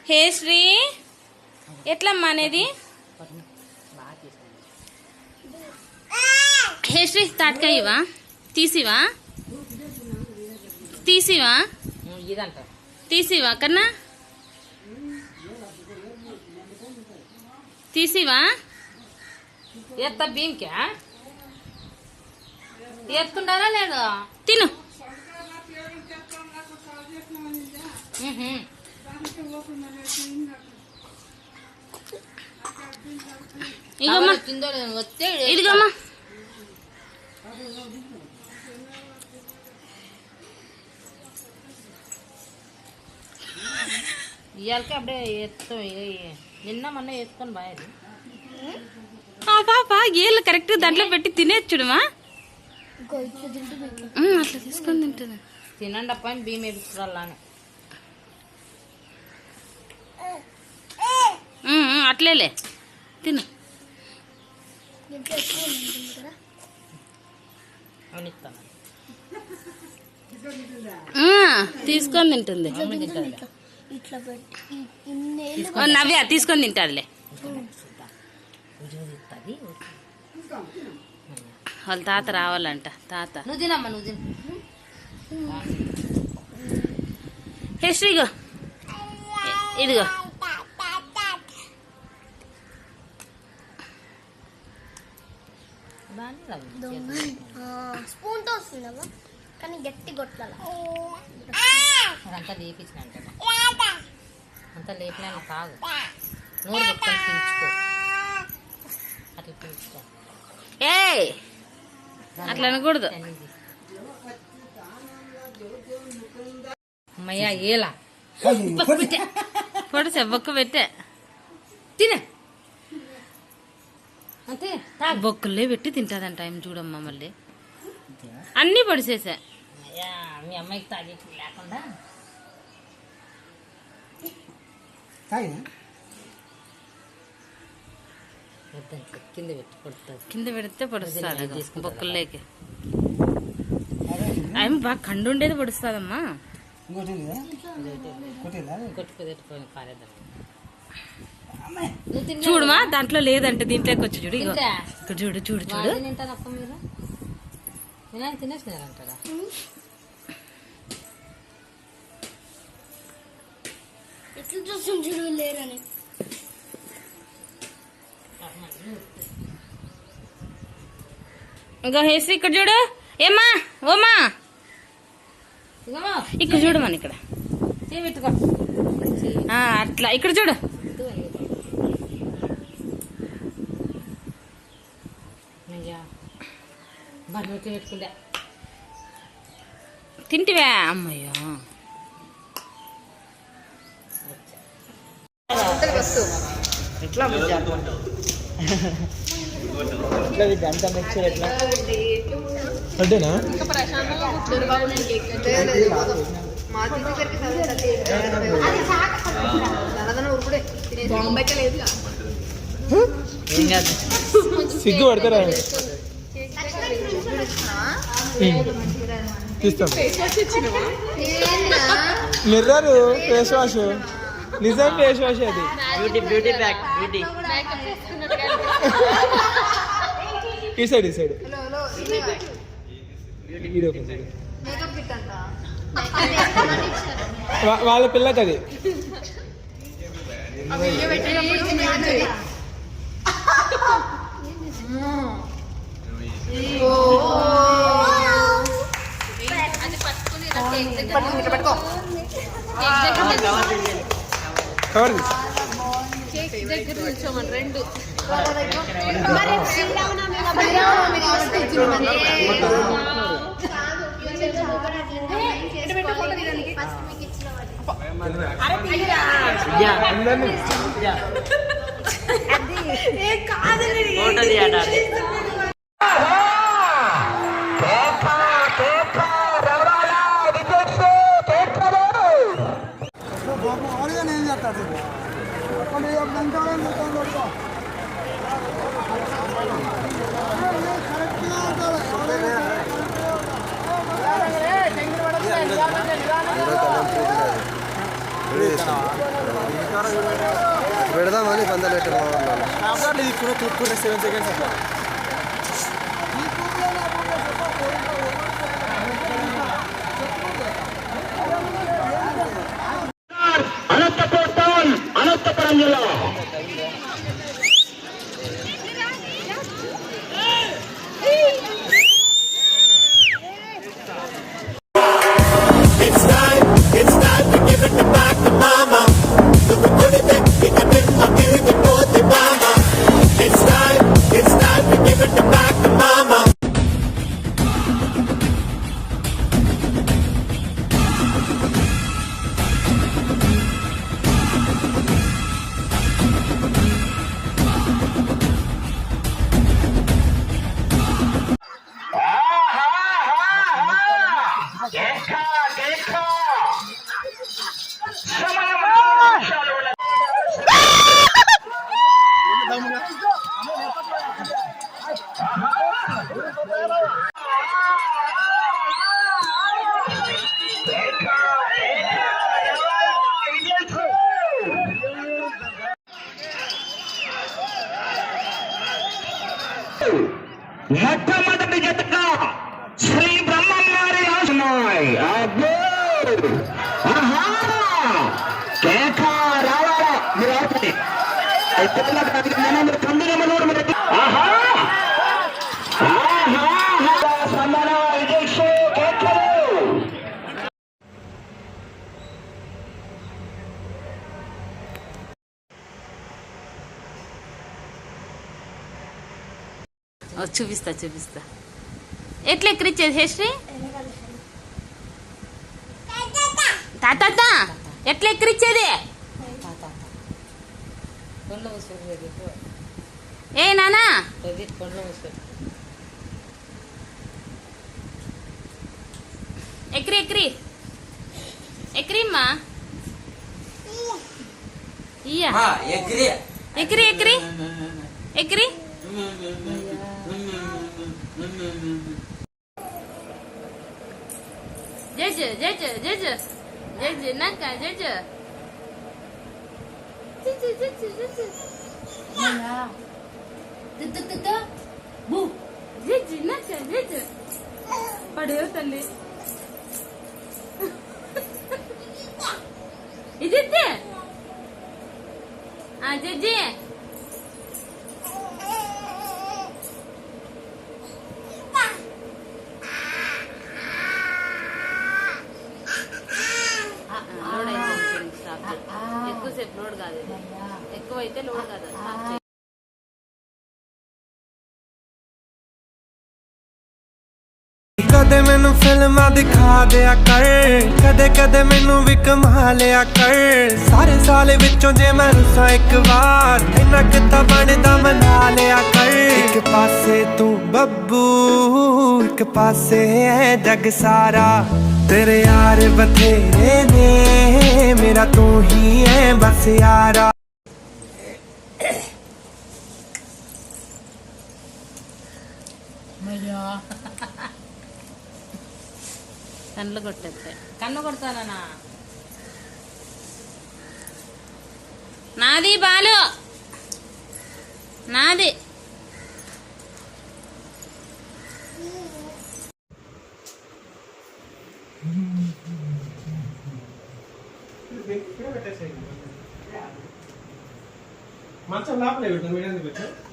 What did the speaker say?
హే శ్రీ ఎట్లమ్మా అనేది హే శ్రీ తాటకాయవా తీసివా తీసివా తీసివా కన్నా తీసివా ఎత్త భీమ్కా ఎత్తుండారా లేదు తిను ఇగమ్మా ఇదిగమ్మా ఇవాళకి అప్పుడే ఎత్తు నిన్న మొన్న వేసుకొని బాయది పాప ఏళ్ళు కరెక్ట్ దాంట్లో పెట్టి తినేచ్చుడుమా అట్లా తీసుకొని తింటుంది తినండి అప్ప అని బియ్యం వేపించుకోవాలని అట్లేలే తిను తీసుకొని తింటుంది నవ్య తీసుకొని తింటారులే వాళ్ళ తాత రావాలంట తాత నువ్వు తినమ్మా నువ్వు తిన హిస్టరీగో ఇదిగో స్పూన్ తో వస్తుందమ్మా కానీ గట్టి కొట్టాల అంతా లేపించిన అంతా లేపినా కాదు నోరు పెట్టుకొని పీల్చుకో అట్లా పీల్చుకో ఏ అట్లా అనకూడదు అమ్మయ్యా ఏలా పొడి బొక్క పెట్టే తినే అంతే బొక్కలే పెట్టి తింటాదంట ఆయన చూడమ్మా మళ్ళీ అన్నీ పొడిసేసా అయ్యా మీ అమ్మాయికి తాగి లేకుండా కింద పెట్టి పడుతుంది కింద పెడితే పొడుస్తుంది బొక్కల్లోకి ఆయన బాగా కండు ఉండేది పొడుస్తుందమ్మా చూడమా దాంట్లో లేదంటే దీంట్లోకి వచ్చి చూడు ఇక్కడ చూడు చూడు చూడు తింటారప్ప మీరు వినాయక తినేసినారంటారా ఎట్లా చూస్తుంది చూడు లేరని ఇంకా హేసి ఇక్కడ చూడు ఏమ్మా ఓమా ఇక్కడ చూడమని ఇక్కడ పెట్టుకో అట్లా ఇక్కడ చూడు పెట్టుకుంటా తింటివా అమ్మయ్యా ఎట్లా అంత మిక్చర్ ఎట్లా అడ్డేనా సిగ్గు పడతారా తీస్తాం మిర్రర్ ఫేస్ వాష్ నిజం ఫేస్ వాష్ అది బ్యూటీ బ్యాక్ బ్యూటీ ఈ సైడ్ వాళ్ళ పిల్లకి అది కవర్ రెండు పెడదామని పందాలు పెట్టడం తీసుకుని తూర్పుకుంటే 7 seconds అట్లా. అనంతపురం జిల్లా మొట్టమొదటి జతగా శ్రీ బ్రహ్మవారి ఆశనాయ్ అబ్బో ఆహా కేక రావాలా మీరు ఆపండి అయితే మీరు కందిరమనూరు మీరు ఆహా ఆహా సందన విజయ్ కేకలు చూపిస్తా ఎట్లా ఎక్కిరిచ్చేది హేశ్రీ తాత ఎట్లా ఎక్కిరిచ్చేది ఏ నానా ఎక్కిరిమ్మా ఇయ్యా ఎక్కిరి జడ్జి నాక జడ్జి జడ్జి నాక జడ్జి పడేవు తల్లి ఇది జడ్జి ఎక్కువసేపు లోడ్ కాదు ఎక్కువైతే లోడ్ కాదు ਕਦੇ ਮੈਨੂੰ ਫਿਲਮਾਂ ਦਿਖਾ ਦਿਆ ਕਰ ਕਦੇ ਕਦੇ ਮੈਨੂੰ ਵੀ ਕਮਾ ਲਿਆ ਕਰ ਸਾਰੇ ਸਾਲ ਵਿੱਚੋਂ ਜੇ ਮੈਂ ਰੁੱਸਾਂ ਇੱਕ ਵਾਰ ਇੰਨਾ ਕਿਤਾ ਬਣਦਾ ਮਨਾ ਲਿਆ ਕਰ ਇੱਕ ਪਾਸੇ ਤੂੰ ਬੱਬੂ ਇੱਕ ਪਾਸੇ ਹੈ ਜਗ ਸਾਰਾ ਤੇਰੇ ਯਾਰ ਬਥੇਰੇ ਨੇ ਮੇਰਾ ਤੂੰ ਹੀ ਹੈ ਬਸ ਯਾਰਾ కళ్ళు కొట్టేస్తే కన్ను కొడతానా నాది బాలు నాది మంచం లోపలే పెట్టాను మీడియం పెట్టాను